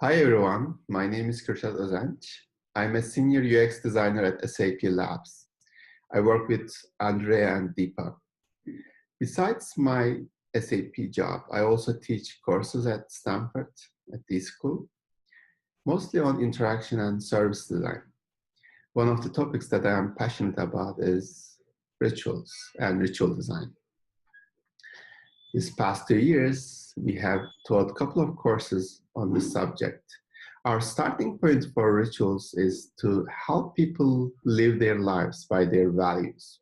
Hi everyone, my name is Kürşat Özenç. I'm a senior UX designer at SAP Labs. I work with Andrea and Deepa. Besides my SAP job, I also teach courses at Stanford at this school, mostly on interaction and service design. One of the topics that I am passionate about is rituals and ritual design. These past 2 years, we have taught a couple of courses on this subject. Our starting point for rituals is to help people live their lives by their values.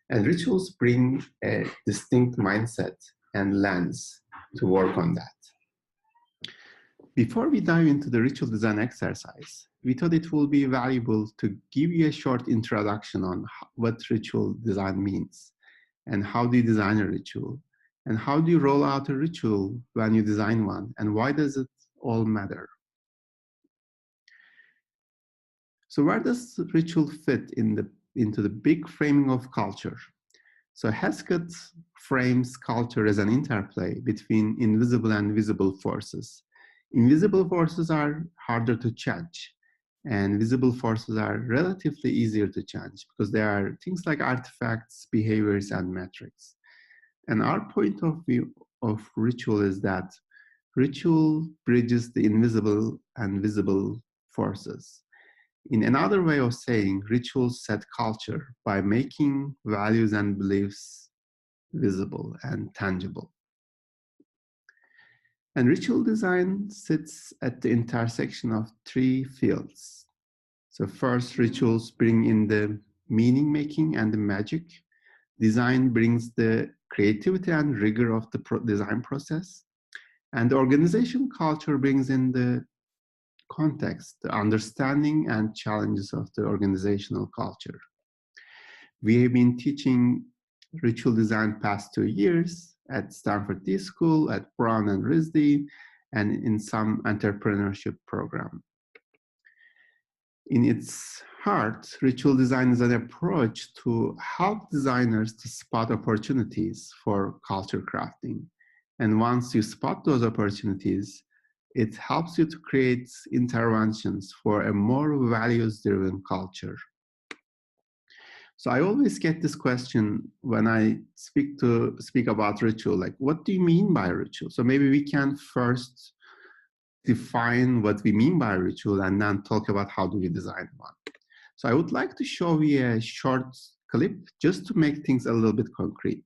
And rituals bring a distinct mindset and lens to work on that. Before we dive into the ritual design exercise, we thought it will be valuable to give you a short introduction on what ritual design means and how do you design a ritual and how do you roll out a ritual when you design one and why does it all matter? So where does ritual fit into the big framing of culture? So Hesketh frames culture as an interplay between invisible and visible forces. Invisible forces are harder to change, and visible forces are relatively easier to change because they are things like artifacts, behaviors, and metrics. And our point of view of ritual is that ritual bridges the invisible and visible forces. In another way of saying, rituals set culture by making values and beliefs visible and tangible. And ritual design sits at the intersection of three fields. So first, rituals bring in the meaning making and the magic. Design brings the creativity and rigor of the design process. And the organization culture brings in the context, the understanding and challenges of the organizational culture. We have been teaching ritual design past 2 years at Stanford D School, at Brown and RISD, and in some entrepreneurship program. In its heart, ritual design is an approach to help designers to spot opportunities for culture crafting. And once you spot those opportunities, it helps you to create interventions for a more values-driven culture. So I always get this question when I speak about ritual, like, what do you mean by ritual? So maybe we can first define what we mean by ritual and then talk about how do we design one. So I would like to show you a short clip just to make things a little bit concrete.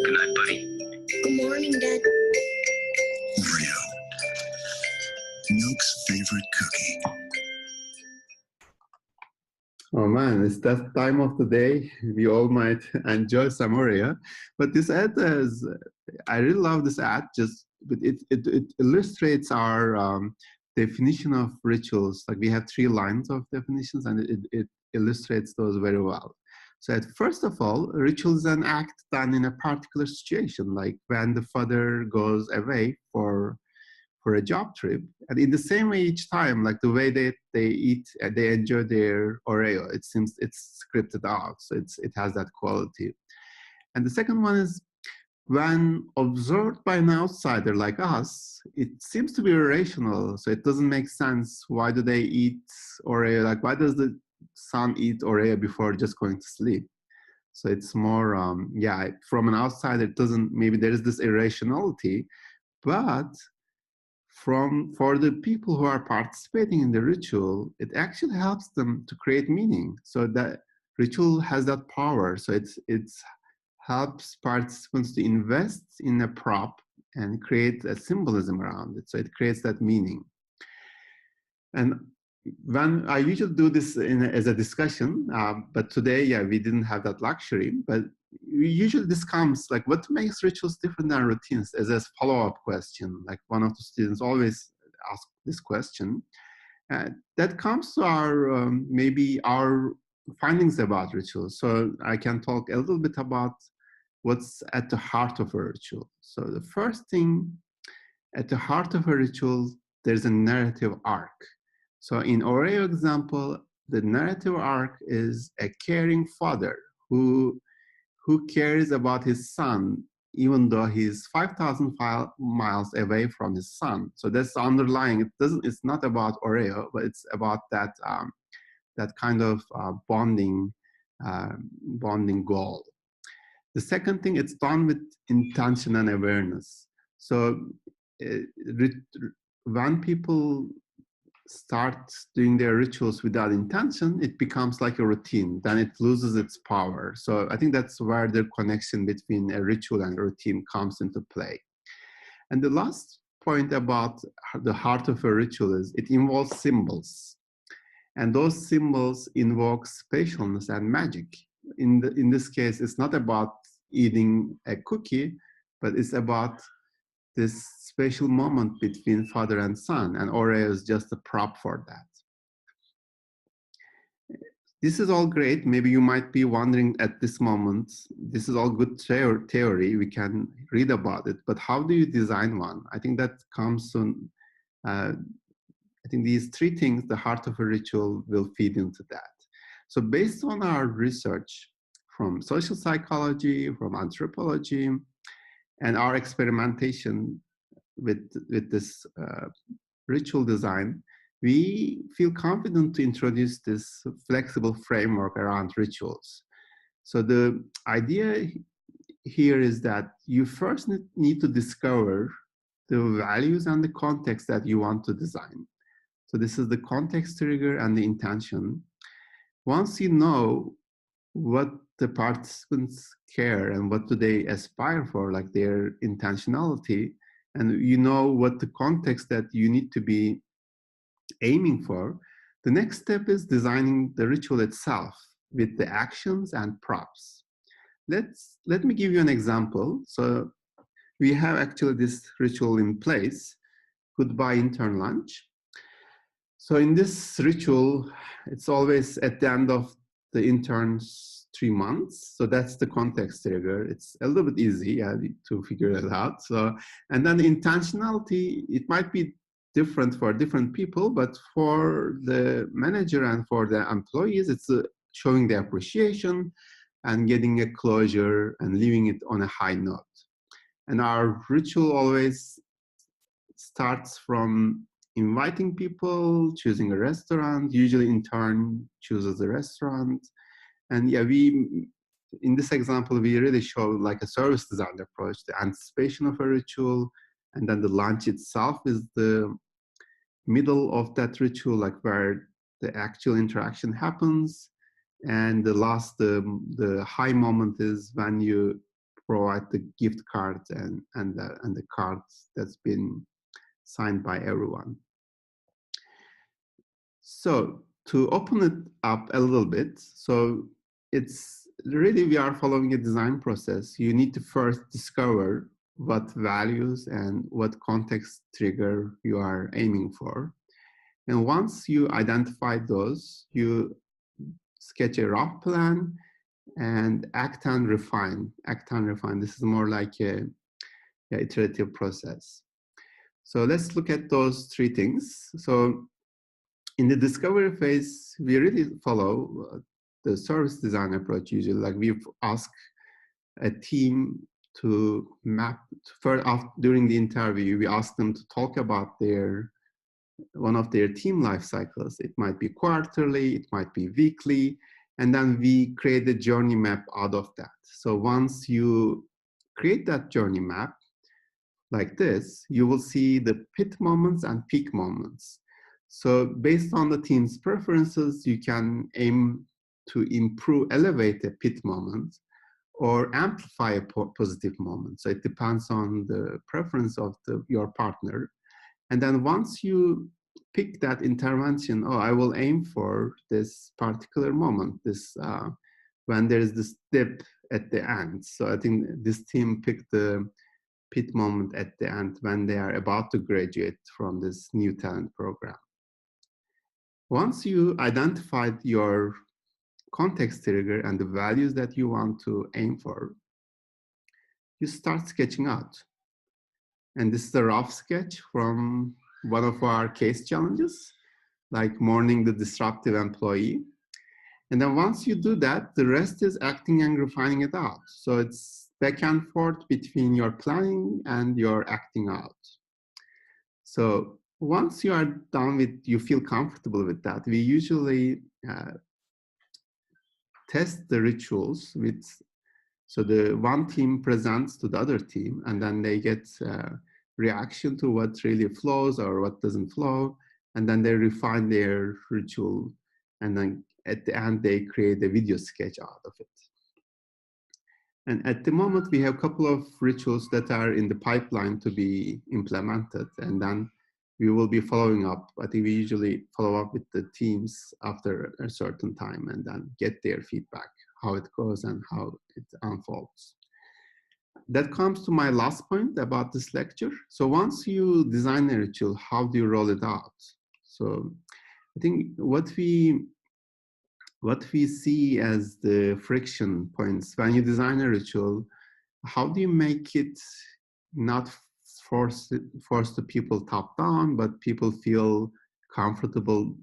Good night, buddy. Good morning, Dad. Oreo. Milk's favorite cookie. Oh man, it's that time of the day. We all might enjoy some Oreo. But this ad is, I really love this ad, but it illustrates our definition of rituals. Like we have 3 lines of definitions and it illustrates those very well. So first of all, a ritual is an act done in a particular situation, like when the father goes away for a job trip. And in the same way each time, like the way they eat, they enjoy their Oreo, it seems it's scripted out. So it has that quality. And the second one is when observed by an outsider like us, it seems to be irrational. So it doesn't make sense. Why do they eat Oreo? Like why does the son eat Oreo before just going to sleep? So it's more, from an outsider, it doesn't, maybe there is this irrationality, but for the people who are participating in the ritual, it actually helps them to create meaning. So that ritual has that power. So it helps participants to invest in a prop and create a symbolism around it. So it creates that meaning. And when I usually do this as a discussion, but today, we didn't have that luxury, but this comes like what makes rituals different than routines as a follow-up question. Like one of the students always ask this question. That comes to our maybe our findings about rituals. So I can talk a little bit about what's at the heart of a ritual. So the first thing at the heart of a ritual, there's a narrative arc. So in Oreo example, the narrative arc is a caring father who cares about his son even though he's 5,000 miles away from his son. So that's underlying. It's not about Oreo, but it's about that that kind of bonding goal. The second thing, it's done with intention and awareness. So when people start doing their rituals without intention, it becomes like a routine. Then it loses its power. So I think that's where the connection between a ritual and a routine comes into play. And the last point about the heart of a ritual is it involves symbols. And those symbols invoke spatialness and magic. In this case, it's not about eating a cookie, but it's about this special moment between father and son, and Oreo is just a prop for that. This is all great. Maybe you might be wondering at this moment, this is all good theory, we can read about it, but how do you design one? I think that comes soon. I think these three things, the heart of a ritual, will feed into that. So based on our research from social psychology, from anthropology, and our experimentation with this ritual design, we feel confident to introduce this flexible framework around rituals. So the idea here is that you first need to discover the values and the context that you want to design. So this is the context trigger and the intention. Once you know what the participants care and what do they aspire for, like their intentionality, and you know what the context that you need to be aiming for, the next step is designing the ritual itself with the actions and props. Let me give you an example. So we have actually this ritual in place, goodbye intern lunch. So in this ritual, it's always at the end of the intern's 3 months. So that's the context trigger. It's a little bit easy to figure it out. So, and then the intentionality, it might be different for different people, but for the manager and for the employees, it's showing the appreciation and getting a closure and leaving it on a high note. And our ritual always starts from inviting people, choosing a restaurant, usually intern chooses a restaurant. And yeah, in this example, we really show like a service design approach, the anticipation of a ritual, and then the lunch itself is the middle of that ritual, like where the actual interaction happens. And the last, the high moment is when you provide the gift cards and the cards that's been signed by everyone. So to open it up a little bit, so it's really, we are following a design process. You need to first discover what values and what context trigger you are aiming for. And once you identify those, you sketch a rough plan and act and refine. Act and refine. This is more like a iterative process. So let's look at those three things. So in the discovery phase, we really follow the service design approach usually. Like we ask a team to map, during the interview, we ask them to talk about one of their team life cycles. It might be quarterly, it might be weekly, and then we create a journey map out of that. So once you create that journey map like this, you will see the pit moments and peak moments. So based on the team's preferences, you can aim to elevate a pit moment or amplify a positive moment. So it depends on the preference of your partner. And then once you pick that intervention, I will aim for this particular moment, when there is this dip at the end. So I think this team picked the pit moment at the end when they are about to graduate from this new talent program. Once you identified your context trigger and the values that you want to aim for, you start sketching out. And this is a rough sketch from one of our case challenges, like mourning the disruptive employee. And then once you do that, the rest is acting and refining it out. So it's back and forth between your planning and your acting out. So once you are done with, you feel comfortable with that, we usually test the rituals with, so the one team presents to the other team, and then they get reaction to what really flows or what doesn't flow, and then they refine their ritual, and then at the end they create a video sketch out of it. And at the moment we have a couple of rituals that are in the pipeline to be implemented, and then we will be following up. I think we usually follow up with the teams after a certain time and then get their feedback, how it goes and how it unfolds. That comes to my last point about this lecture. So once you design a ritual, how do you roll it out? So I think what we see as the friction points when you design a ritual, how do you make it not force the people top down, but people feel comfortable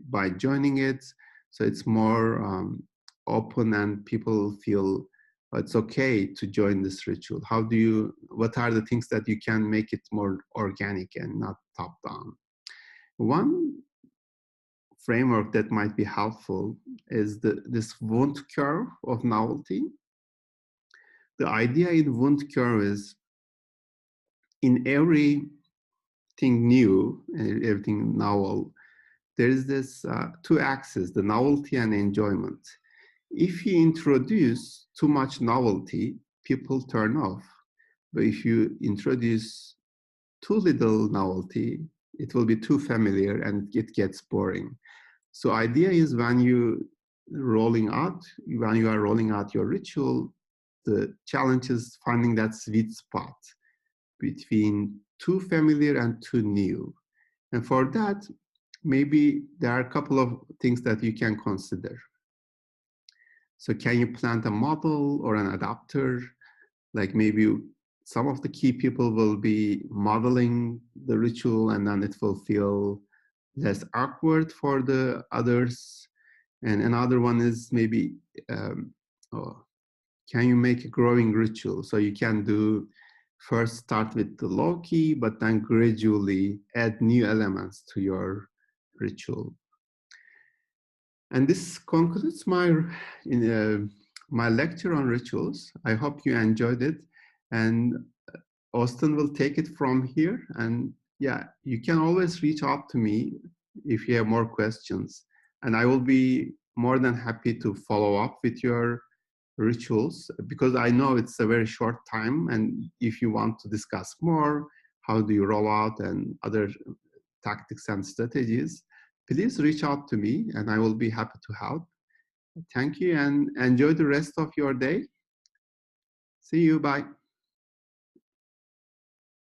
by joining it? So it's more open and people feel it's okay to join this ritual. What are the things that you can make it more organic and not top down? One framework that might be helpful is this Wundt curve of novelty. The idea in Wundt curve is in everything new, everything novel, there is this two axes, the novelty and enjoyment. If you introduce too much novelty, people turn off. But if you introduce too little novelty, it will be too familiar and it gets boring. So idea is when you are rolling out your ritual, the challenge is finding that sweet spot between too familiar and too new. And for that, maybe there are a couple of things that you can consider. So can you plant a model or an adapter? Like maybe some of the key people will be modeling the ritual and then it will feel less awkward for the others. And another one is maybe, can you make a growing ritual? So you can first start with the low key, but then gradually add new elements to your ritual. And this concludes my lecture on rituals. I hope you enjoyed it. And Austin will take it from here. And yeah, you can always reach out to me if you have more questions. And I will be more than happy to follow up with your rituals, because I know it's a very short time. And if you want to discuss more, how do you roll out and other tactics and strategies, please reach out to me and I will be happy to help. Thank you and enjoy the rest of your day. See you, bye.